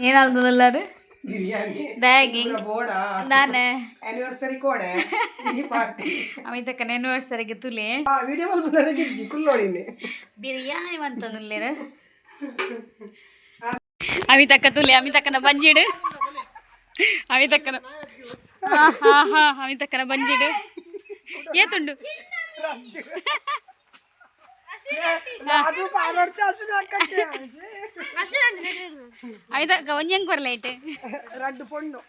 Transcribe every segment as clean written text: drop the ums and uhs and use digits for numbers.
ಏನಾಗ್ತದಲ್ಲಾರು biryani bagging ಬೋಡ ನಾನೇ anniversary ಕೋಡೆ ಈ ಪಾರ್ಟಿ ಅಮಿತಕ್ಕನ ಆನಿವರ್ಸರಿಗೆ ತುಲೆ ವಿಡಿಯೋ ಮಲ್ಪುನರೆ ಗಿಜ್ಜಿ ಕುಲ್ಲೋಡಿನಿ ಬಿರಿಯಾನಿ ಅಂತಂದುಲ್ಲೇರು ಅಮಿತಕ್ಕ ತುಲೆ ಅಮಿತಕ್ಕನ ಬಂಜಿಡು ಅಮಿತಕ್ಕನ ಅಮಿತಕ್ಕನ ಬಂಜಿಡು ಏತುಂಡು ಅಮಿತಕ್ಕ ಒಂಜಂಗ್ ಕೊರ್ಲೈಟ್ ರಡ್ಡು ಪೊಣ್ಣು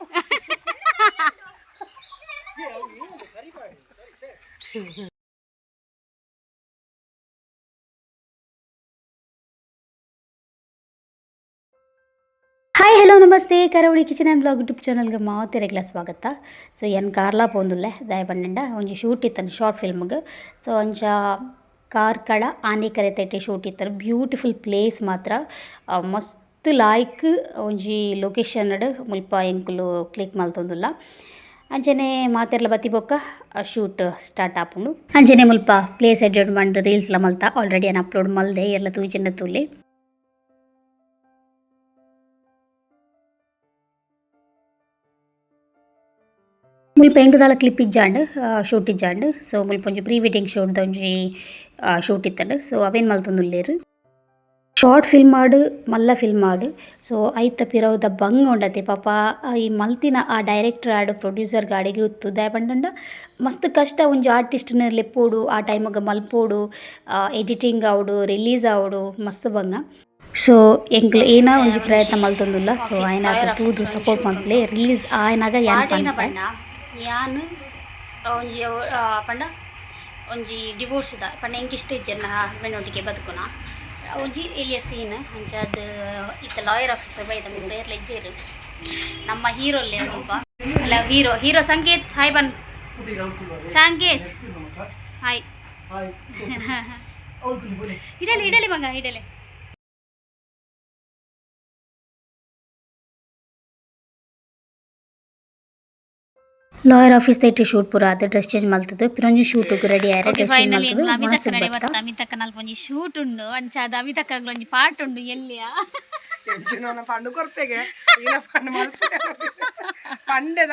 ಹಾಯ್ ಹಲೋ ನಮಸ್ತೆ ಕರಾವಳಿ ಕಿಚನ್ ಆ್ಯಂಡ್ ಬ್ಲಾಗ್ ಯೂಟ್ಯೂಬ್ ಚಾನಲ್ಗೆ ಮಾತೆರೆಗ್ಲ ಸ್ವಾಗತ. ಸೊ ಏನು ಕಾರ್ಲ ಪೋಂದುಲ್ಲೆ ದಾಯ ಪಂಡ ಒಂಜಿ ಶೂಟ್ ಇತ್ತನು ಶಾರ್ಟ್ ಫಿಲ್ಮ್ಗೆ. ಸೊ ಒಂಚ ಕಾರ್ಕಳ ಆನೆಕರೆ ಶೂಟ್ ಇತ್ತನು. ಬ್ಯೂಟಿಫುಲ್ ಪ್ಲೇಸ್ ಮಾತ್ರ ಮಸ್ತ್ ಲಾಯ್ಕ್ ಒಂಜಿ ಲೊಕೇಶನ್ ಮುಲ್ಪ ಎಂಕುಲು ಕ್ಲಿಕ್ ಮಲ್ತೊಂದುಲ್ಲ. ಅಂಚನೆ ಮಾತೆರ್ಲ ಬತ್ತಿ ಬೊಕ್ಕ ಶೂಟ್ ಸ್ಟಾರ್ಟ್ ಆಪುಂಡು. ಅಂಚನೆ ಮುಲ್ಪ ಪ್ಲೇಸ್ ಎಡಿಟ್ ಮಾಡಿ ರೀಲ್ಸ್ಲ ಮಲ್ತ ಆಲ್ರೆಡಿ ಏನು ಅಪ್ಲೋಡ್ ಮಲ್ದೆ ಎಲ್ಲ ತೂಚಿನ ತೂಲಿ. ಮುಲ್ಪ ಎಂಕದಾಲ ಕ್ಲಿಪ್ ಇಜ್ಜಾಂಡ್ ಶೂಟ್ ಇಜ್ಜಾಂಡ್. ಸೊ ಮುಲ್ಪ ಒಂಜಿ ಪ್ರೀ ವೆಡ್ಡಿಂಗ್ ಶೂಟ್ ಒಂಜಿ ಶೂಟ್ ಇತ್ತಂಡು. ಸೊ ಅವೇನು ಮಲ್ತೊಂದುಲ್ಲೇರು ಶಾರ್ಟ್ ಫಿಲ್ಮ್ ಮಾಡು ಮಲ್ಲ ಫಿಲ್ಮ್ ಮಾಡು. ಸೊ ಐತ ಪಿರವುದ ಬಂಗ ಉಂಡತೆ ಪಾಪ ಈ ಮಲ್ತಿನ ಆ ಡೈರೆಕ್ಟರ್ ಆಡು ಪ್ರೊಡ್ಯೂಸರ್ ಗಾಡಿಗೆ ಉತ್ತು ದಾಯ ಪಂಡ ಮಸ್ತ್ ಕಷ್ಟ ಒಂಜಿ ಆರ್ಟಿಸ್ಟ್ನ ಲೆಪ್ಪೋಡು ಆ ಟೈಮ್ಗೆ ಮಲ್ಪೋಡು ಎಡಿಟಿಂಗ್ ಆವಡು ರಿಲೀಸ್ ಆವಡು ಮಸ್ತ್ ಬಂಗ. ಸೊ ಎಂಕ್ಲು ಏನಾ ಒಂಜಿ ಪ್ರಯತ್ನ ಮಲ್ತೊಂದುಲ್ಲ. ಸೊ ಆಯ್ನ ತೂದು ಸಪೋರ್ಟ್ ಮಾಡ್ಲೆ ರಿಲೀಸ್ ಆಯ್ನಾಗ ಯಾನ್ ಒಂಜಿ ಪಂಡ ಒಂಜಿ ಡಿವೋರ್ಸ್ದ ಪಂಡ ಎಂಕ್ ಇಷ್ಟ ಇಜ್ಜೆ ನನ್ನ ಹಸ್ಬೆಂಡ್ ಒಟ್ಟಿಗೆ ಬದುಕುನ ಒಂಜಿ ಎಲ್ಲಿಯ ಸೀನ್ ಅಂಚದು ಇತ್ತ ಲಾಯರ್ ಆಫೀಸರ್ ಬೈದ ಬೇರ್ಲ ಇಜ್ಜೇರು ನಮ್ಮ ಹೀರೋಲ್ಲೇ ಸ್ವಲ್ಪ ಅಲ್ಲ ಹೀರೋ ಸಂಕೇತ್ ಹಾಯ್ ಬನ್ ಸಂಕೇತ್ ಹಾಯ್ ಇಡಲಿ ಮಂಗ ಇಡಲಿ. ಲಾಯರ್ ಆಫೀಸ್ ತೈಟಿ ಶೂಟ್ ಪೂರ ಆದ ಡ್ರೆಸ್ ಚೇಂಜ್ ಮಲ್ತದ್ದು ಪಿರೊಂಜಿ ಶೂಟ್ಗೆ ರೆಡಿ ಆಯ್ರೆ ಡ್ರೆಸ್ ಚೇಂಜ್ ಮಲ್ತದ್ದು ಅಮಿತಕ್ಕ ನಲ್ಪ ಒಂಜಿ ಶೂಟ್ ಉಂಡು ಅಂಚಾದ ಅಮಿತಕ್ಕ ಒಂಜಿ ಪಾರ್ಟ್ ಉಂಡು ಎಲ್ಲಿಯ ಪಂಡು ಕೊರ್ಪೆಗೆ ಪಂಡೆ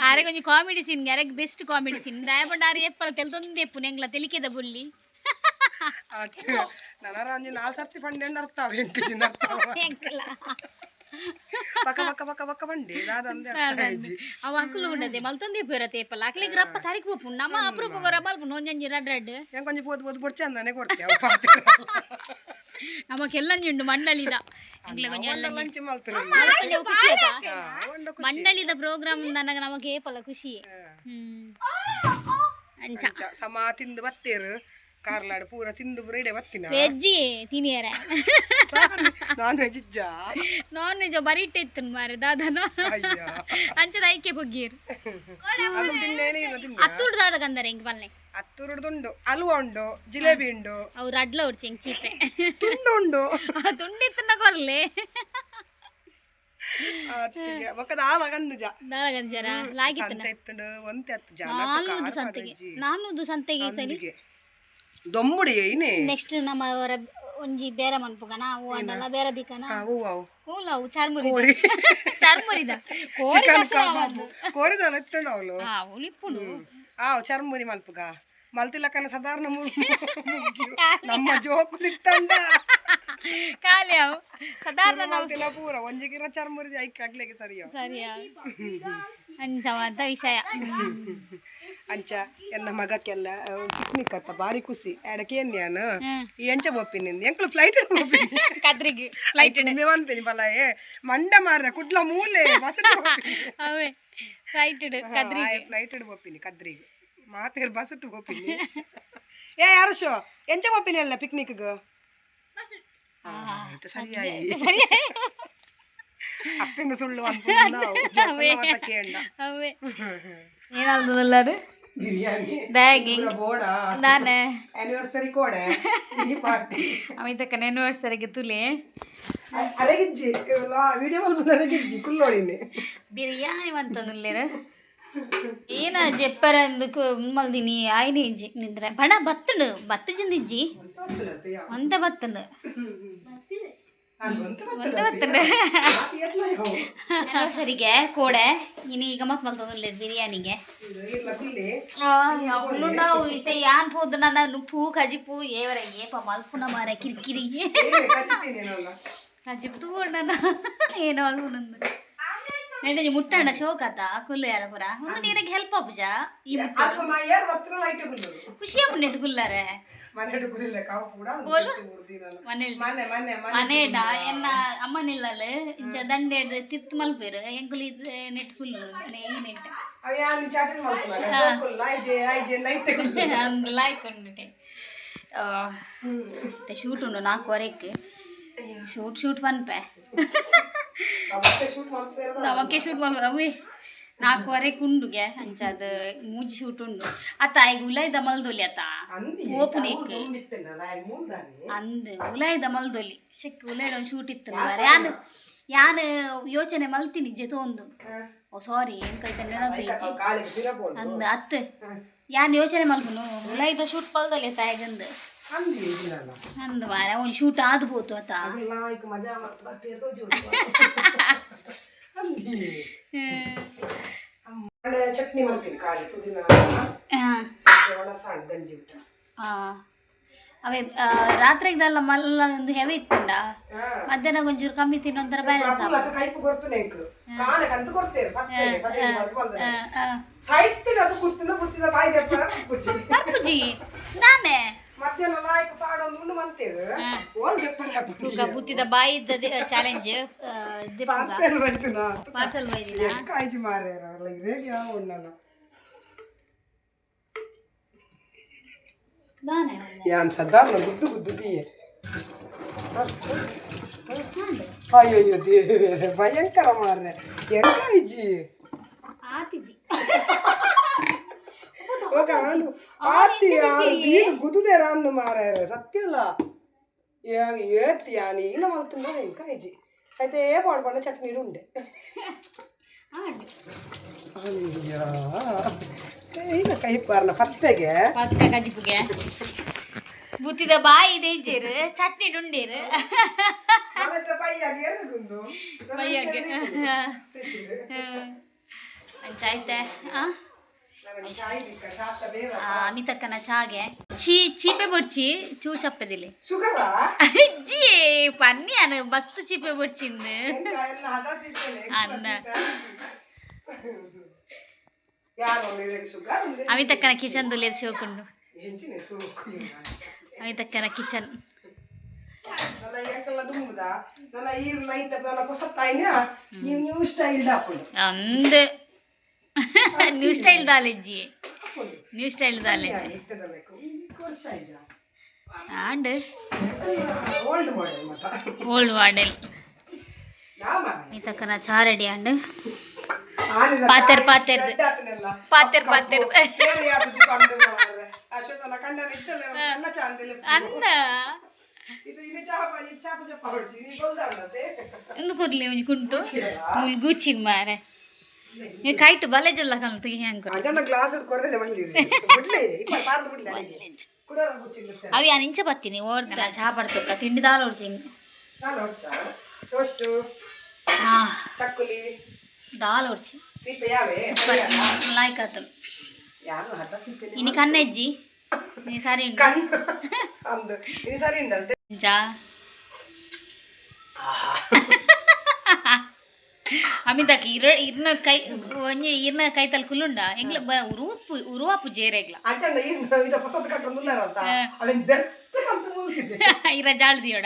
ಆರೆ ಒಂಜಿ ಕಾಮಿಡಿ ಸೀನ್ ಯಾರಿಗೆ ಬೆಸ್ಟ್ ಕಾಮಿಡಿ ಸೀನ್ ದಯಪಂಡ ಆರು ಎಪ್ಪಲ್ ತೆಲ್ತೊಂದೆ ಎಪ್ಪು ನೆಂಗ್ಲ ತೆಲಿಕೆದ ಬುಲ್ಲಿ ನನರ ಒಂಜಿ 4 ಸರ್ತಿ ಪಂಡೆ ನರ್ತಾವ ಎಂಕಲ ಪಕ್ಕ ಪಕ್ಕ ಪಕ್ಕ ಪಕ್ಕ ಬಂಡಿ ಅವ ಅಕ್ಕಲು ಉಂಡದೆ ಮಲ್ತೊಂದೆ ಪೇರತೆ ಎಪ್ಪಲ್ಲ ಅಕ್ಲಿಗೆ ರಪ್ಪ ತಾರಿಕ್ ಹೋಪು ನಮ್ಮ ಅಪ್ರೂಪ ಬರ ಮಲ್ಪು ಒಂಜಂಜಿ ರಡ್ ಎಂಕೊಂಜಿ ಪೋದು ಪೋದು ಬೊಡ್ ಚಂದನೆ ಕೊಡ್ತೇವೆ ನಮಕೆಲ್ಲಂಜಿ ಉಂಡು ಮಂಡಳಿದ ಮಂಡಳಿದ ಪ್ರೋಗ್ರಾಮ್ ನನಗೆ ನಮಗೆ ಏಪಲ್ಲ ಖುಷಿ ಸಮ ತಿಂದು ಬತ್ತೇರು ಕಾರ್ಲಾಡು ಪೂರ ತಿಂದು ರೆಡಿ ಬತ್ತಿನ ವೆಜ್ಜಿ ತಿನಿಯರ ನಾನ್ ವೆಜ್ ಇಜ್ಜ ನಾನ್ ವೆಜ್ ಬರಿಟ್ ಇತ್ತು ಮಾರೆ ದಾದನ ಅಂಚದ ಐಕೆ ಬೊಗ್ಗೀರು ಅತ್ತೂರು ದಾದ ಕಂದರೆ ಹೆಂಗ್ ಬಲ್ಲೆ ಅತ್ತೂರುಡುಂಡು ಹಲ್ವಾ ಉಂಡು ಜಿಲೇಬಿ ಉಂಡು ಅವ್ರು ಅಡ್ಲ ಉಡ್ಚಿ ಹೆಂಗ್ ಚೀಪೆ ತುಂಡು ಉಂಡು ತುಂಡಿತ್ತನ್ನ ಕೊರ್ಲೆ ಒಕ್ಕದ ಆ ಮಗಂದುಜ ದಾಗಂಜರ ಲಾಗಿತ್ತನ ಇತ್ತುಂಡು ಒಂತೆ ಹತ್ತು ಜನ ನಾನೂದು ಸಂತೆಗೆ ನಾನೂದು ಸಂತೆಗೆ ಸರಿ ದೊಂಬುಡಿ ಏನೇ ನೆಕ್ಸ್ಟ್ ನಮ್ಮ ಅವರ ಒಂಜಿ ಬೇರೆ ಮನ್ಪುಗ ನಾವು ಅನ್ನಲ್ಲ ಬೇರೆ ದಿಕ್ಕನ ಹೂವು ಚಾರ್ಮುರಿ ಚಾರ್ಮುರಿದ ಕೋರಿದಲ್ಲ ಇತ್ತುಂಡು ಅವಳು ಉಳಿಪುಡು ಚರ್ಮುರಿ ಮಲ್ಪುಗ ಮಲ್ತಿಲಕ್ಕನ ಸಾಧಾರಣ ನಮ್ಮ ಜೋಕು ಇತ್ತಂಡ ಖಾಲಿ ಅವು ಸಾಧಾರಣ ಮಲ್ತಿಲ ಪೂರ ಒಂಜಿಗಿರ ಚರ್ಮುರಿ ಐಕ್ ಆಗ್ಲಿಕ್ಕೆ ಸರಿಯೋ ಅಂಚವಾದ ವಿಷಯ ಅಂಚ ಎನ್ನ ಮಗಕ್ಕೆಲ್ಲ ಪಿಕ್ನಿಕ್ ಅತ್ತ ಬಾರಿ ಖುಷಿ ಎಡಕ್ಕೆ ಎನ್ಯಾನು ಈ ಎಂಚ ಬೋಪಿನಿಂದ ಎಂಕ್ಲು ಫ್ಲೈಟ್ ಕದ್ರಿಗೆ ಫ್ಲೈಟ್ ಮೇವನ್ಪಿನಿ ಪಲಾಯೆ ಮಂಡ ಮಾರ್ರೆ ಕುಡ್ಲ ಮೂಲೆ ಅವೇ ಫ್ಲೈಟ್ ಕದ್ರಿಗೆ ಫ್ಲೈಟ್ ಬೋಪಿನಿ ಕದ್ರಿಗೆ ಮಾತೇರು ಬಸ್ಸು ಬೋಪಿನಿ ಏ ಯಾರು ಶೋ ಎಂಚ ಬೋಪಿನಿ ಅಲ್ಲ ಪಿಕ್ನಿಕ್ಗೆ ಸರಿಯಾಗಿ ಅಪ್ಪಂಗ ಸುಳ್ಳು ಏನಾಗ್ತದಲ್ಲಾರು ಬಿರಿಯಾನಿ ಬ್ಯಾಗಿಂಗ್ ಬೋಡ ನಾನೇ ಆನಿವರ್ಸರಿ ಕೋಡೆ ಈ ಪಾರ್ಟಿ ಅಮಿತಕ್ಕನ ಆನಿವರ್ಸರಿಗೆ ತುಲೆ ಅರೆಗಿಜ್ಜಿ ವಿಡಿಯೋ ಮಲ್ಪುನ ಅರೆಗಿಜ್ಜಿ ಕುಲ್ಲೋಡಿನಿ ಬಿರಿಯಾನಿ ಅಂತಂದುಲ್ಲೇರು ಏನ ಜೆಪ್ಪರ ಅಂದಕ್ಕೆ ಮಲ್ದಿನಿ ಆಯ್ನಿ ಇಜ್ಜಿ ನಿಂದ್ರೆ ಬಣ ಬತ್ತುಂಡು ಬತ್ತು ಜಿಂದಿಜ್ಜಿ ಅಂತ ಬತ್ತುಂಡು ಸರಿಗೆ ಕೋಡೆ ಇನ್ನು ಈಗ ಮತ್ ಮಲ್ತೊಂದು ಬಿರಿಯಾನಿಗೆ ನಾವು ಇತ್ತೆ ಯಾನ್ ಪೋದು ನನ್ನ ನುಪ್ಪು ಕಜಿಪು ಏವರ ಏಪ ಮಲ್ಪುನ ಮಾರ ಕಿರಿಕಿರಿ ಕಜಿಪು ತಗೊಂಡನ ಏನೋ ಅಲ್ಪುನಂದು ನೆಂಟು ಮುಟ್ಟಣ್ಣ ಶೋಕತ ಕುಲ್ಲು ಯಾರ ಪುರ ಒಂದು ನೀರಿಗೆ ಹೆಲ್ಪ್ ಆಪುಜ ಈ ಮುಟ್ಟೋದು ಖುಷಿ ಆಪು ನೆಟ್ಟು ಕುಲ್ಲಾರೆ ಮನೇಡ ಎನ್ನ ಅಮ್ಮನಿಲ್ಲಲ್ಲ ಇಂಚ ದಂಡೆ ತಿತ್ತು ಮಲ್ಪೇರು ಎಂಕುಲಿ ನೆಟ್ ಕುಲ್ಲು ನೆಟ್ ಅಂದು ಲಾಯ್ಕೊಂಡೆ ಶೂಟ್ ಉಂಡು 4:15 ಶೂಟ್ ಪನ್ಪೆ ನಮಕ್ಕೆ ಶೂಟ್ ಮಲ್ಪೆ ಅವೇ 4:15 ಉಂಡುಗೆ ಅಂಚದ ಮೂಜಿ ಶೂಟ್ ಉಂಡು ಅತ್ತ ಈಗ ಉಲಾಯ್ದ ಮಲ್ದೊಲಿ ಅತ್ತ ಓಪುನೇಕ್ ಅಂದ್ ಉಲಾಯ್ದ ಮಲ್ದೊಲಿ ಶೆಕ್ ಉಲಾಯ್ದ ಒಂದು ಶೂಟ್ ಇತ್ತು ಯಾನ್ ಯೋಚನೆ ಮಲ್ತೀನಿ ಜೆತೊಂದು ಓ ಸಾರಿ ಎಂಕಲ್ತ ನೆನಪೇಜಿ ಅಂದ್ ಅತ್ತ ಯಾನ್ ಯೋಚನೆ ಮಲ್ಪುನು ಉಲಾಯ್ದ ಶೂಟ್ ಪಲ್ದೊಲಿ ಅತ್ತ ಈಗಂದು ಅಂದ್ ಮಾರ ಒಂದು ಶೂಟ್ ಆದ್ಬೋತು ಅತ್ತ ಚಟ್ನಿ ಮಾಡ್ತೀನಿ ಕಾಳಿ ಪುದೀನ ಗಂಜಿ ಊಟ ಅವೇ ರಾತ್ರಿಗೆಲ್ಲ ಮಲ್ಲ ಒಂದು ಹೆವಿ ಇತ್ತಂಡ ಮಧ್ಯಾಹ್ನ ಒಂಚೂರು ಕಮ್ಮಿ ತಿನ್ನೊಂಥರ ಬ್ಯಾಲೆನ್ಸ್ ಕೈಪು ಗೊತ್ತು ನೆಂಕು ಕಾಣಕ್ಕೆ ಅಂತ ಕೊಡ್ತೇವೆ ಸಾಯ್ತೀನಿ ಅದು ಗುತ್ತಿನ ಗುತ್ತಿನ ಬಾಯಿ ಬರ್ಪುಜಿ ನಾನೇ ಮಧ್ಯಾಹ್ನ ನಾಯಕ ಪಾಡೊಂದು ಉಣ್ಣು ಮಂತೇವೆ ಬುತ್ತಿದ ಬಾಯಿ ಇದ್ದದೆ ಚಾಲೆಂಜ್ ಪಾರ್ಸಲ್ ಬೈದಿನ ಕಾಯ್ಜಿ ಮಾರ್ಯಾರ ರೇಡಿ ಯಾವ ಉಣ್ಣಲ್ಲ ಯಾನ್ ಸಾಧಾರಣ ಗುದ್ದು ಗುದ್ದು ತೀಯೆ ಅಯ್ಯೋ ದೇವರೇ ಭಯಂಕರ ಮಾರ್ರೆ ಎಂಗಾಯ್ಜಿ ಆತಿಜಿ ಗುದುದೇರ ಅಂದು ಮಾರ್ಯಾರ ಸತ್ಯ ಅಲ್ಲ ಏತಿ ಯಾನಿ ಇಲ್ಲ ಮಲ್ತುಂಡ ಎಂಕಾಯ್ಜಿ అయితే పాడు పండు చట్నీ ఉండే ಈಗ ಕೈ ಪಾರ್ನ ಪತ್ತೆಗೆ ಕಜಿಪುಗೆ ಬುತ್ತಿದ ಬಾಯಿ ದೇಜೇರು ಚಟ್ನಿ ಡುಂಡೇರು ಆಯ್ತೆ ಅಮಿತಕ್ಕನ ಚಾಗೆ ಚೀಪೆ ಬೊಡ್ಚಿ ಚೂ ಚಪ್ಪದಿಲ್ಲ ಅಜ್ಜಿ ಪನ್ನಿ ಅನು ಮಸ್ತ್ ಚೀಪೆ ಬೊಡ್ಚಿಂದು ಅನ್ನ ಅಮಿತಕ್ಕನ ಕಿಚನ್ ದುಲಿಯದ ಶೋಕುಂಡು ಅಮಿತಕ್ಕನ ಕಿಚನ್ ಅಂದ್ ನ್ಯೂ ಸ್ಟೈಲ್ ದಾಲೆಜ್ಜಿ ನ್ಯೂ ಸ್ಟೈಲ್ ದಾಲೆಜ್ಜಿ ಆಂಡ್ ಓಲ್ಡ್ ಮಾಡೆಲ್ ಮಿತಕ್ಕನ ಚಾ ರೆಡಿ ಆಂಡ್ ಪಾತೆರ್ ಅನ್ನ ಎಂದು ಕೊರ್ಲಿ ಒಂಜಿ ಕುಂಟು ಮುಲ್ಗೂಚಿನ್ ಮಾರೆ ನೀವು ಕೈಟ್ ಬಲೆಜಲ್ಲ ಕಲ್ತು ಹೆಂಗೆ ಅವು ಯಾನ್ ಇಂಚ ಬತ್ತೀನಿ ಓಡ್ದ ಚಾ ಪಡ್ತಕ್ಕ ತಿಂಡಿ ದಾಲ್ ಓಡ್ಸಿಂಗ್ ದಾಲ್ ಓಡ್ಸಿ ಲಾಯ್ಕ್ ಆತನು ಇನ್ನು ಕಣ್ಣಜ್ಜಿ ನೀ ಸರಿ ಜಾ ಅಮಿತಕ್ಕ ಇರ್ನ ಕೈ ಒಂಜಿ ಇರ್ನ ಕೈ ತಲ್ ಕುಲ್ಲುಂಡ ಎಂಗ್ಲ ಉರುವಾಪು ಜೇರೆಗ್ಲ ಇರ ಜಾಳ್ದಿಯೋಡ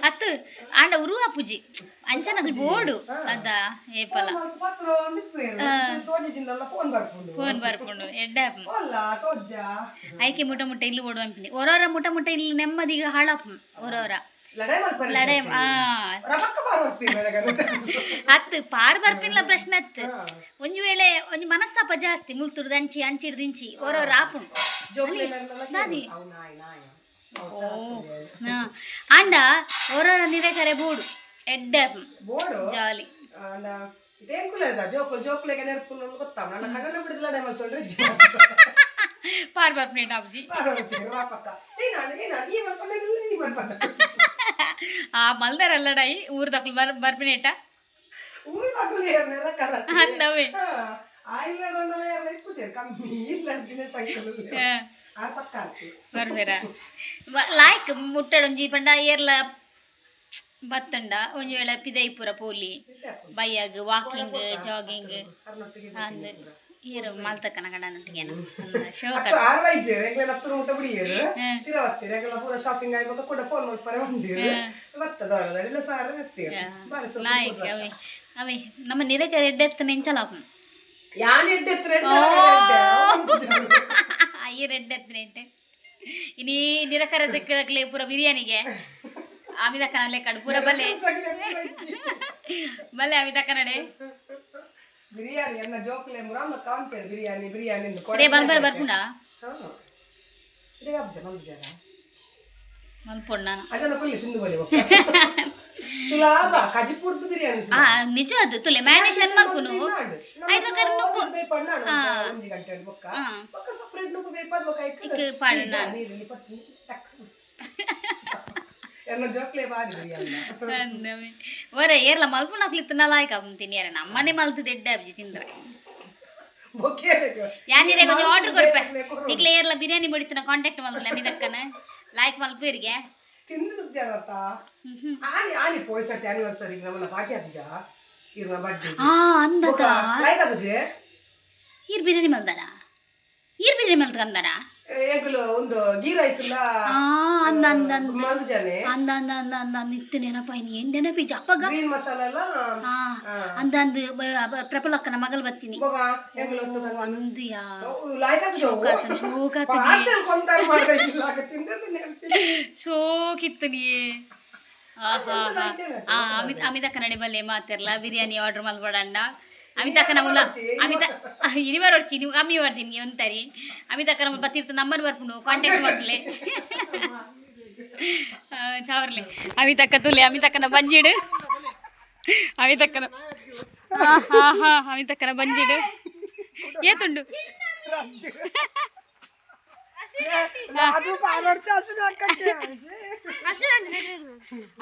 ಅತ್ತು ಆಂಡ ಉರುವಾಪುಜಿ ಅಂಚನ ಬೋರ್ಡು ಅದ ಏಪಲ ಫೋನ್ ಬರ್ಪುಂಡು ಎಡ್ಡ ಐಕೆ ಮುಟ ಮುಟ್ಟ ಇಲ್ಲಿ ಓಡುವ ಅಂಪಿನಿ ಒರೋರ ಮುಟ ಮುಟ್ಟ ಇಲ್ಲಿ ನೆಮ್ಮದಿಗ ಹಾಳಾಪು ಒರೋರ ಲಡೈ ಅತ್ತು ಪಾರ್ ಬರ್ಪಿನ್ಲ ಪ್ರಶ್ನೆ ಅತ್ತು ಒಂಜಿ ವೇಳೆ ಒಂಜಿ ಮನಸ್ತಾಪ ಜಾಸ್ತಿ ಮುಲ್ತುರ್ದು ಅಂಚಿ ಅಂಚಿರ್ದು ಇಂಚಿ ಒರೋರ ಆಪು ದಾದಿ ಆಂಡ ಒರೋರ ನಿರೇಕರೆ ಬೋಡು ಎಡ್ಡ ಜಾಲಿ ಇದೇನ್ ಕುಲ ಇದ ಜೋಕ್ಲೆಗೆ ನೆನಪು ನಮ್ಗೆ ಗೊತ್ತಾವ ನನ್ನ ಕಣ್ಣನ್ನ ಬಿಡಿದ್ಲಾಡೆ ಮಲ್ತೊಳ್ರಿ ಪಾರ್ ಬರ್ಪನೇಟ ಅಬ್ಜಿ ಆ ಮಲ್ದಾರಲ್ಲಡೈ ಊರ್ ದಕ್ಲು ಬರ್ಪನೇಟ ಊರ್ ತಗುಲಿ ಅಂದವೆ ಬರ್ಬೇರ ಲಾಯ್ಕ್ ಮುಟ್ಟಡೊಂಜಿ ಪಂಡ ಏರ್ಲ ಬತ್ತಂಡ ಒಂಜಿ ವೇಳೆ ಪಿದೈಪುರ ಪೋಲಿ ಬೈಯಾಗ್ ವಾಕಿಂಗ್ ಜಾಗಿಂಗ್ ಅಂದ್ ಏರು ಮಲ್ತಕ್ಕನ ಗಂಡನೊಟ್ಟಿಗೆನ ಶೋಕ ಲಾಯ್ಕ್ ಅವೆ ಅವೆ ನಮ್ಮ ನಿರಕ ರೆಡ್ಡೆತ್ತ ನೆಂಚಲಾಪು ಅಯ್ಯ ರೆಡ್ಡೆತ್ತ ಇನಿ ನಿರಕರ ದಕ್ಕಲೆ ಪೂರ ಬಿರಿಯಾನಿಗೆ ಆಮಿದಕ್ಕನಲ್ಲೇ ಕಡು ಪೂರ ಬಲ್ಲೆ ಬಲ್ಲೆ ಆಮಿದಕ್ಕನಡೆ ಬಿರಿಯಾನಿ ಅನ್ನ ಜೋಕ್ಲೆ ಮುರಾಮ ಕಾಂತೆ ಬಿರಿಯಾನಿ ಬಿರಿಯಾನಿ ರೇ ಬಂಬರ್ ಬರ್ಪುಂಡ ಇದೇ ಅಬ್ಜ ಮಲ್ಜರ ಮಲ್ಪೊಣ್ಣ ಅದನ್ನ ಕೊಲ್ಲಿ ತಿಂದು ಬಲಿ ಸುಲಾಭ ಕಜಿಪುರ್ದು ಬಿರಿಯಾನಿ ನಿಜ ಅದು ತುಲೆ ಮ್ಯಾರಿನೇಷನ್ ಮಲ್ಪುನು ಐದಕರ ನುಪ್ಪು ಒಂಜಿ ಗಂಟೆ ಬೊಕ್ಕ ಬೊಕ್ಕ ಸಪರೇಟ್ ನುಪ್ಪು ಬೇಪಾದ ಬೊಕ್ಕ ಇಕ್ಕ ಪಾಡನ ನೀರಲ್ಲಿ ಪತ್ನಿ ಟಕ್ ಎನ್ನ ಜೋಕ್ಲೆ ಬಾರಿ ಬಿರಿಯಾನಿ ಅಂದವೆ ವರ ಏರ್ಲ ಮಲ್ಪುನ ಕ್ಲಿತ್ತನ ಲಾಯ್ಕ ತಿನ್ನಿಯಾರ ನಮ್ಮನೆ ಮಲ್ತು ದೆಡ್ಡ ಅಬ್ಜಿ ತಿಂದ್ರ ಬೊಕ್ಕೆ ಯಾನಿರೆ ಕೊಂಚ ಆರ್ಡರ್ ಕೊರ್ಪೆ ನಿಕ್ಲೆ ಏರ್ಲ ಬಿರಿಯಾನಿ ಬಡಿತನ ಕಾಂಟ್ಯಾಕ್ಟ್ ಮಲ್ಪುಲ ಮಿದಕ್ಕನ ಲಾಯ್ಕ್ ಮಲ್ಪೇರಿಗೆ ತಿಂದು ಜರತ ಆನಿ ಆನಿ ಪೋಯ್ಸರ್ತಿ ಆನಿವರ್ಸರಿ ನಮ್ಮನ್ನ ಪಾರ್ಟಿ ಆತುಜ ಇರ್ನ ಬಡ್ಡಿ ಅಂದದ ಲೈಕ್ ಆತುಜೆ ಈರ್ ಬಿರಿಯಾನಿ ಮಲ್ದಾರ ಈರ್ ಬಿರಿಯಾನಿ ಮಲ್ತಕಂದಾರ ಏಕಲು ಒಂದು ಗೀ ರೈಸ್ ಇಲ್ಲ ಅಂದ ಅಂದ ಅಂದ ಮಲ್ಜನೆ ಅಂದ ಅಂದ ಅಂದ ಅಂದ ನಿತ್ತು ನೆನಪಾಯಿನಿ ಏನ್ ನೆನಪಿಜ ಅಪ್ಪಗ ಗ್ರೀನ್ ಮಸಾಲ ಎಲ್ಲ ಅಂದ ಅಂದ ಪ್ರಪಲಕ್ಕನ ಮಗಲ್ ಬತ್ತೀನಿ ಬಗ ಏಕಲು ಒಂದು ಯಾ ಲೈಕ್ ಆತುಜ ಶೋಕಾತನಿ ಪಾರ್ಸೆಲ್ ಕೊಂತಾರ ಮಾತ್ರ ಇಲ್ಲ ತಿಂದಿರ್ತೀನಿ ಶೋಕಿತ್ತನಿ ಅಮಿತ ಕನ್ನಡಿ ಬಲ್ಲೆ ಮಾತಿರ್ಲ ಬಿರಿಯಾನಿ ಆರ್ಡರ್ ಮಲ್ಕೊಡಂಡ ಅಮಿತ ಕನ ಮುಲ ಅಮಿತ ಇನಿವಾರ ಹೊಡ್ಚಿ ನೀವು ಕಮ್ಮಿ ಮಾಡ್ತೀನಿ ಒಂತರಿ ಅಮಿತ ಕನ ಬತ್ತಿರ್ತ ನಂಬರ್ ಬರ್ಪುಂಡು ಕಾಂಟ್ಯಾಕ್ಟ್ ಮಾಡ್ಲೆ ಚಾವರ್ಲೆ ಅಮಿತಕ್ಕ ತುಲೆ ಅಮಿತಕ್ಕನ ಬಂಜಿಡು ಅಮಿತಕ್ಕನ ಅಮಿತಕ್ಕನ ಬಂಜಿಡು ಏತುಂಡು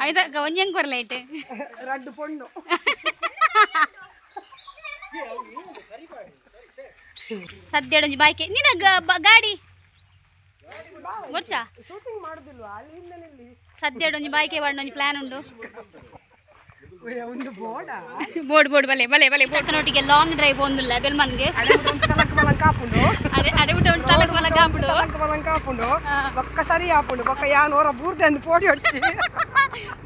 ಅಮಿತಕ್ಕ ಒಂಜಂಗ್ ಕೊರ್ಲ ಇಟ್ಟು ರಡ್ಡು ಪೊಣ್ಣು ಸದ್ಯಡೊಂಜಿ ಬಾಯ್ಕೆ ನಿನ ಗಾಡಿ ಗೊತ್ಸ ಶೂಟಿಂಗ್ ಮಾಡುದಿಲ್ವಾ ಅಲ್ಲಿಂದಲೇ ಸದ್ಯಡೊಂಜಿ ಬಾಯ್ಕೆ ಬಾಡೊಂಜಿ ಪ್ಲಾನ್ ಉಂಡು ಒಂದು ಬೋರ್ಡ್ ಬೋರ್ಡ್ ಬಲೆ ಬಲೆ ಬಲೆ ಬೋರ್ಡ್ನೊಟ್ಟಿಗೆ ಲಾಂಗ್ ಡ್ರೈವ್ ಒಂದಿಲ್ಲ ಬೆಲ್ಮನ್ಗೆ ಕಾಪುಂಡು ಅಡೆಬಿಟ್ಟು ಉಂಟು ತಲಕ್ ಮಲ ಕಾಪುಡು ಕಾಪುಂಡು ಒಕ್ಕ ಸರಿ ಆಪುಂಡು ಒಕ್ಕ ಯಾನ್ ಹೊರ ಬೂರ್ದೆ ಅಂದು ಪೋಡಿ ಹೊಡ್ಚಿ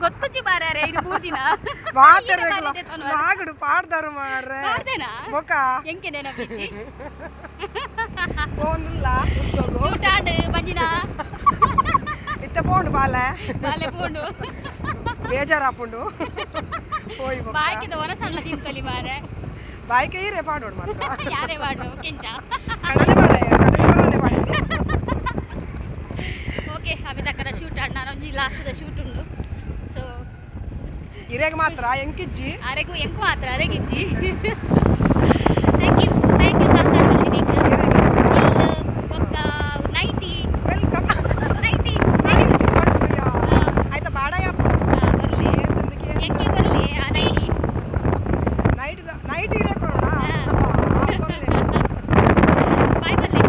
ಗೊತ್ತುಚ್ಚಿ ಬಾರಾರೆ ಇದು ಬೂದಿನ ಮಾಗಡು ಪಾಡ್ದಾರು ಮಾರ್ರೆ ಬೊಕ್ಕ ಎಂಕೆ ನೆನಪಿಚ್ಚಿ ಪೋಂದುಲ್ಲ ಚೂಟಾಂಡ್ ಬಂಜಿನ ಇತ್ತ ಪೋಂಡು ಬಾಲೆ ಪೋಂಡು ಬೇಜಾರಾಪುಂಡು ಹೋಯ್ ಬಾಯ್ಕಿದ ಹೊರ ಸಣ್ಣ ತಿಂತಲಿ ಮಾರೆ ಬಾಯ್ಕೆ ಈರೇ ಪಾಡೋಡು ಮಾತ್ರ ಯಾರೇ ಮಾಡು ಕೆಂಚ ಓಕೆ ಅಮಿತಕ್ಕನ ಶೂಟ್ ಆಡ್ ನಾನು ಒಂಜಿ ಲಾಸ್ಟ್ದ ಶೂಟ್ ಉಂಡು ಸೊ ಇರೆಗ್ ಮಾತ್ರ ಎಂಕಿಜ್ಜಿ ಅರೆಗೂ ಎಂಕು ಮಾತ್ರ ಅರೆಗಿಜ್ಜಿ ಥ್ಯಾಂಕ್ ಯು ಸರ್ಕಾರ ಮಲ್ದಿನಿಕ್ ಒಕ್ಕ ನೈಟಿ ವೆಲ್ಕಮ್ ನೈಟಿ ಆಯ್ತಾ ಬಾಡ ಬರ್ಲಿ ಎಂಕಿ ಬರ್ಲಿ ಆ ನೈಟಿ ನೈಟ್ ಇರೇ ಕೊರೋಣ ಬಾಯ್ ಬಲ್ಲೆ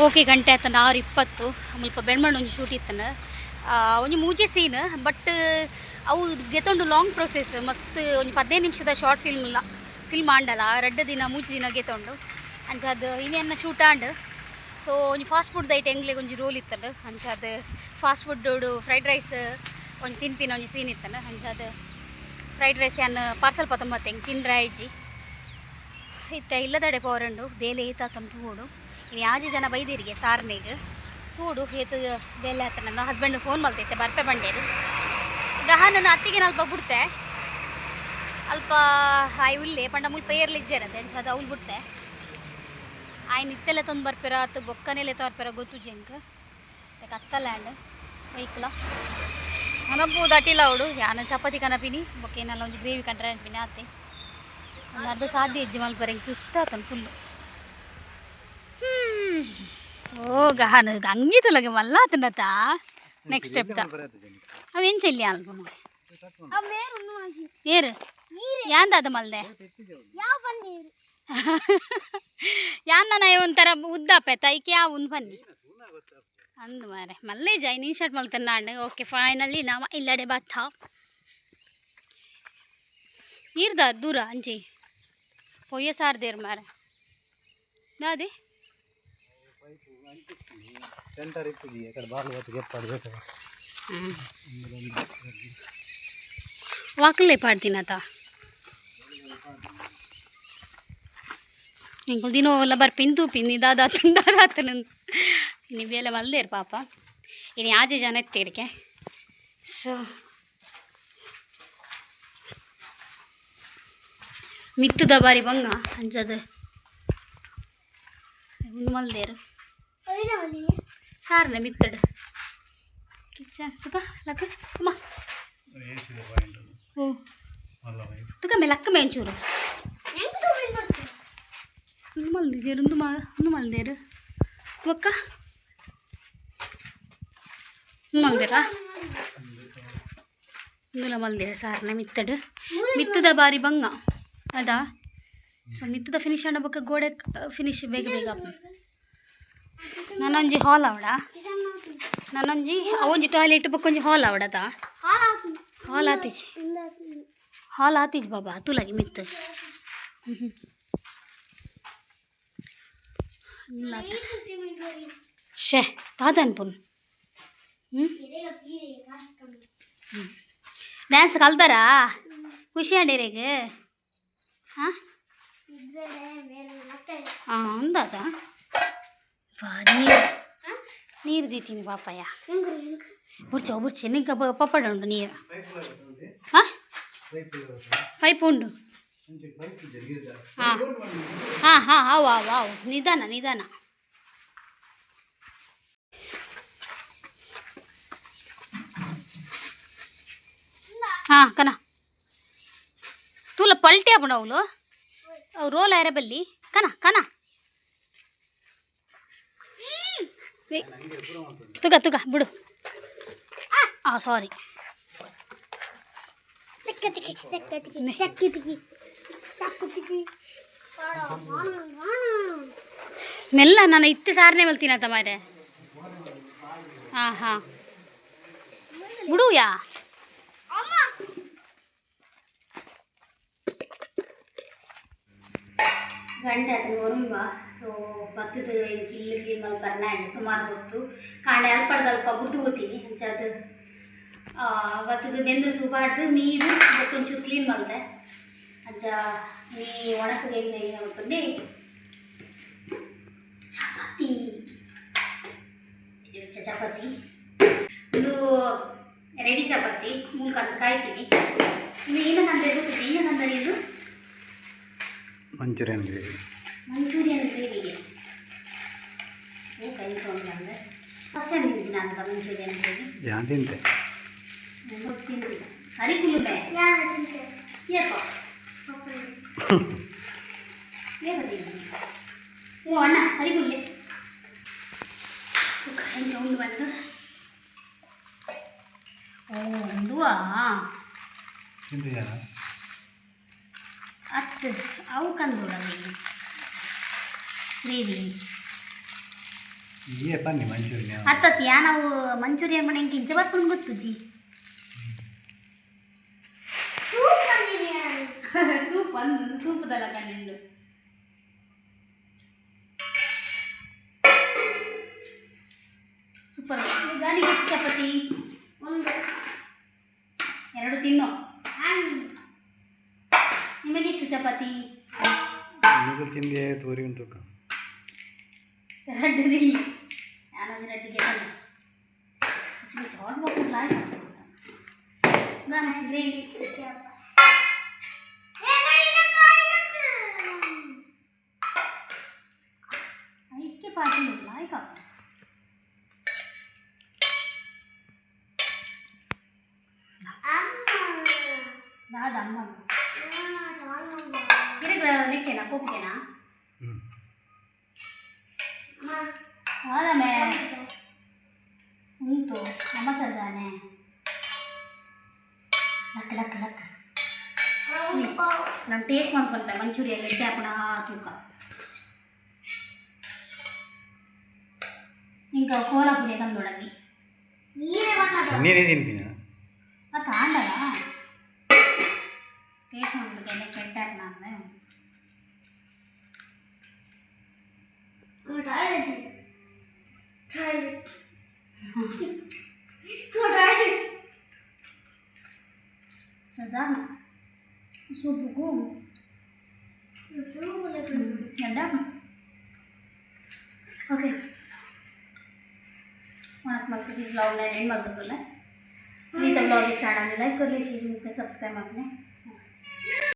ಓಕೆ ಗಂಟೆ ಆತನ 6:20 ಮುಲ್ಪ ಬೆಣ್ಮಣ್ಣು ಒಂಜಿ ಶೂಟ್ ಇತ್ತನ ಒಂಜಿ ಮೂಜೆ ಸೀನ್ ಬಟ್ ಅವು ಗೆತೊಂಡು ಲಾಂಗ್ ಪ್ರೊಸೆಸ್ ಮಸ್ತ್ ಒಂಜಿ 15 ನಿಮಿಷದ ಶಾರ್ಟ್ ಫಿಲ್ಮ್ ಆಂಡಲ 2 ದಿನ 3 ದಿನ ಗೆತೊಂಡು ಅಂಚಾದ ಇನ್ನೇನು ಶೂಟ್ ಆಂಡ್ ಸೊ ಒಂಜಿ ಫಾಸ್ಟ್ ಫುಡ್ ಐಟ್ ಎಂಗ್ಲೆಗ್ ಒಂಜಿ ರೋಲ್ ಇತ್ತಂಡು ಅಂಚಾದ ಫಾಸ್ಟ್ ಫುಡ್ ಫ್ರೈಡ್ ರೈಸ್ ಒಂಜಿ ತಿನ್ಪಿನ ಒಂಜಿ ಸೀನ್ ಇತ್ತಂಡು ಅಂಚಾದ ಫ್ರೈಡ್ ರೈಸ್ ಯಾನ್ ಪಾರ್ಸಲ್ ಪತ್ತೊಂಬತ್ತು ಹೆಂಗೆ ತಿಂದ್ರೆ ಆಯ್ಜಿ ಇತ್ತ ಇಲ್ಲದಡೆ ಪೋರಂಡು ಬೇಲೆ ಈತಾತಂ ತೂಡು ಇನ್ನು ಯಾಜಿ ಜನ ಬೈದಿರಿಗೆ ಸಾರ್ನೆಗೆ ತೂಡು ಏತು ಬೇಲೆ ಆತ ನನ್ನ ಹಸ್ಬೆಂಡ್ ಫೋನ್ ಮಲ್ತೈತೆ ಬರ್ಪೆ ಬಂಡೇರು ಗಹ ನನ್ನ ಅತ್ತಿಗೆ ಅಲ್ಪ ಬಿಡ್ತೆ ಅಲ್ಪ ಆಯ್ ಉಲ್ಲೆ ಪಂಡ ಮುಲ್ಪ ಏರ್ಲಿಜ್ಜೇರತ್ತೆ ಅದು ಅವ್ಲು ಬಿಡ್ತೆ ಆಯ್ ನಿತ್ತೆಲ್ಲ ತಂದು ಬರ್ಪೆರ ಅತ್ತು ಬೊಕ್ಕನೆಲೆ ತರ್ಪೆರ ಗೊತ್ತು ಜಂಕ್ ಅತ್ತ ಲ್ಯಾಂಡ್ ವೈಕ್ಲ ನನಗೂ ದಟ್ಟಿಲ್ಲ ಅವಡು ಯಾನು ಚಪಾತಿ ಕನಪಿನಿ ಬೊಕ್ಕೇನೆಲ್ಲ ಒಂದು ಗ್ರೇವಿ ಕಂಡ್ರೆ ಅನ್ಪಿನಿ ಆತೆ ಒಂದು ಅರ್ಧ ಸಾಧ್ಯ ಹೆಜ್ಜೆ ಮಲ್ಪರೆಗೆ ಸುಸ್ತಾತನು ಫುಲ್ಲು ಓ ಗಹನ ಹಂಗಿತ್ತಲಗೆ ಮಲ್ಲ ಆತನತ ನೆಕ್ಸ್ಟ್ ಸ್ಟೆಪ್ ಅವೇನು ಚೆಲ್ಲಿ ಅಲ್ಪನು ಏರು ಯಾಂದಾದ ಮಲ್ದೆ ಯಾನ್ ನಾನು ಒಂಥರ ಉದ್ದಾಪೆತ್ತ ಈಕೆ ಯಾವ ಒಂದು ಬನ್ನಿ ಅಂದು ಮಾರೆ ಮಲ್ಲೇ ಜಾಯ್ ನೀ ಶರ್ಟ್ ಮಲ್ತಾನೆ ನಾನು ಓಕೆ ಫೈನಲಿ ನಾವು ಇಲ್ಲಡೆ ಬಾತ್ ನೀರ್ದ ದೂರ ಅಂಜಿ ಪೊಯ್ಯ ಸಾರ್ದೇರು ಮಾರೆ ದಾದೆ ವಾಕಲ್ಲೇ ಪಾಡ್ತೀನತ ఇంకో దినో లబర్ పింతు పిన్ని దాదా తుండాదాతను ఇని వేల మల్లేరు పాప ఇని ఆజే జన ఎత్తేరిಕೆ ಸೊ ಮಿತ್ತುದ ಬಾರಿ ಬಂಗ ಅಂಜದ ಒಂದು ಮಲ್ದೇರು ಸಾರ್ನೆ ಮಿತ್ತಡು ಕಿಚನ್ ತುಕ ಲಕ್ಕ ಅಮ್ಮ ಓ ತುಕ ಮೇ ಲಕ್ಕ ಮೇಂಚೂರು ಒಂದು ಮಲ್ದಿದ್ದೇರು ಒಂದು ಮಲ್ದೇರು ಒಕ್ಕ ಮಲ್ದೇರಾ ಒಂದುಲ ಮಲ್ದೇರ ಸಾರ್ನ ಮಿತ್ತಡು ಮಿತ್ತದ ಬಾರಿ ಬಂಗ ಅದಾ ಸೊ ಮಿತ್ತದ ಫಿನಿಶ್ ಅಣ್ಣ ಬಕ್ಕ ಗೋಡೆ ಫಿನಿಶ್ ಬೇಗ ಬೇಗ ನನ್ನೊಂಜಿ ಹಾಲ್ ಅವಡ ನನ್ನೊಂಜಿ ಅವೊಂಜಿ ಟಾಯ್ಲೆಟ್ ಬಕ್ಕೊಂಜಿ ಹಾಲ್ ಅವಡದ ಹಾಲ್ ಆತೀಜ್ ಬಾಬಾ ತುಲಗಿ ಮಿತ್ತು ಶೇ ತಾದನ್ಪುನ್ ಡ್ಯಾನ್ಸ್ ಕಲ್ತಾರಾ ಖುಷಿ ಅಂಡೇರೆಗೆ ಹಾಂ ಅಂದದ ನೀರು ದೀತೀನಿ ಪಾಪಯ್ಯ ಬುರ್ಚಿ ನಿಂಗೆ ಪಪ್ಪಡ ಉಂಟು ನೀರು ಹಾಂ ಪೈಪ್ ಉಂಡು ಹಾಂ ಹಾಂ ಹಾಂ ಅವು ಅವು ಅವು ನಿಧಾನ ಹಾಂ ಕನ ತೂಲ ಪಲ್ಟಿ ಆಪುಂಡು ಅವಳು ಅವು ರೋಲ್ ಆರೆ ಬಲ್ಲಿ ಕನ ತುಗ ಬಿಡು ಸಾರಿ ಮೆಲ್ಲ ನಾನು ಇತ್ತು ಸಾರನೇ ಮಲ್ತೀನಂತ ಮಾರೆ ಹಾಂ ಬಿಡು ಯಾ ಗಂಟೆ ಅದು ಒರುಂಬ ಸೊ ಬತ್ತದ ಕಿಲ್ಲು ಕ್ಲೀನ್ ಮಾಡಿ ಬರ್ನಾಂಡೆ ಸುಮಾರು ಹೊತ್ತು ಕಾಂಡೆ ಅಲ್ಪ ಬುಡ್ದು ಹೋಗ್ತೀನಿ ಅಂಚದು ಬತ್ತದು ಬೆಂದ್ರು ಸುಬಾರ್ದು ನೀರು ಒಂಚೂರು ಕ್ಲೀನ್ ಮಾಡ್ದೆ ಅಂಚ ನೀ ಒಣಸಗೆ ಗೊತ್ತಂಡಿ ಚಪಾತಿ ಇದು ರೆಡಿ ಚಪಾತಿ ಮೂಲಕ ಅಂತ ಕಾಯ್ತೀನಿ ಇದು ಏನಂದ್ರೆ ಗೊತ್ತಿದೆ ಏನಂದರೆ ಇದು ಮಂಚೂರಿಯನ್ ಗ್ರೇವಿಗೆ ಓ ಕೈ ತೊಗೊಂಡ್ರೆ ಫಸ್ಟ್ ಟೈಮ್ ತಿಂತೀನಿ ಅಂತ ಮಂಚೂರಿಯನ್ ಗ್ರೇವಿ ಯಾರು ತಿಂತೆ ತಿಂತೀನಿ ಸರಿ ಕುಲ್ಲುಬೆ ಏಕೋ ಓ ಅಣ್ಣ ಸರಿ ಕುಲ್ಲೆ ಕೈ ತೊಗೊಂಡು ಬಂದು ಓ ಉಂಡುವಾ ಅಷ್ಟು ಅವು ಕಂದೋಡಲ್ಲಿ ಗ್ರೇವಿ ಬನ್ನಿ ಮಂಚೂರಿಯನ್ ಅತ್ತತ್ತಿ ನಾವು ಮಂಚೂರಿಯನ್ ಮನೆ ಇಂಚ ಬರ್ಕೊಂಡು ಗೊತ್ತು ಜಿ ಸೂಪ್ ಅಂದು ಸೂಪದಲ್ಲ ಕಣ್ಣು ಸೂಪರ್ ಗಾಲಿಗೆ ಎಷ್ಟು ಚಪಾತಿ ಎರಡು ತಿನ್ನೋ ನಿಮಗೆಷ್ಟು ಚಪಾತಿ ತಿಂಡಿ ತೋರಿ ಉಂಟು ರಡ್ಡದಿಲ್ಲ ನಾನೊಂದು ರಡ್ಡಿಗೆ ಹಾಟ್ ಬಾಕ್ಸ್ ಲಾಯ್ ನಾನು ಗ್ರೇವಿ ಐಕ್ಕೆ ಪಾಟಿ ಲಾಯ್ ಅಮ್ಮ ಗಿಡಗಳ ನೆಕ್ಕೆನಾ ಕೋಪಿಗೆನಾ ಹ್ಞೂ ಆದಮೇ ಉಂಟು ನಮ್ಮ ಸರ್ದಾನೆ ಲಕ್ಕ ಲಕ್ಕ ಲಕ್ಕ ನಾನು ಟೇಸ್ಟ್ ಮಾಡ್ಕೊಂಡೆ ಮಂಚೂರಿಯನ್ ಎಡ್ಡೆ ಹಾಕೋಣ ತೂಕ ఇంకా కోలాపురి ఏదం చూడండి నేనే తినిపిన అది ఆండలా టేస్ట్ ఉంటుంది ఎలా పెట్టారు నాకు సాధారణ సూపుకు ఓಕೆ ಮನಸ್ಸು ಮಾಡ್ತೀವಿ ಬ್ಲಾಗ್ನ ಎಂಡ್ ಮಾಡ್ಬೋದಲ್ಲ ಈ ಬ್ಲಾಗ್ ಇಷ್ಟ ಆಗಿ ಲೈಕ್ ಕೊಡಲಿ ಶೇರ್ ಮಾಡಿ ಸಬ್ಸ್ಕ್ರೈಬ್ ಮಾಡಿ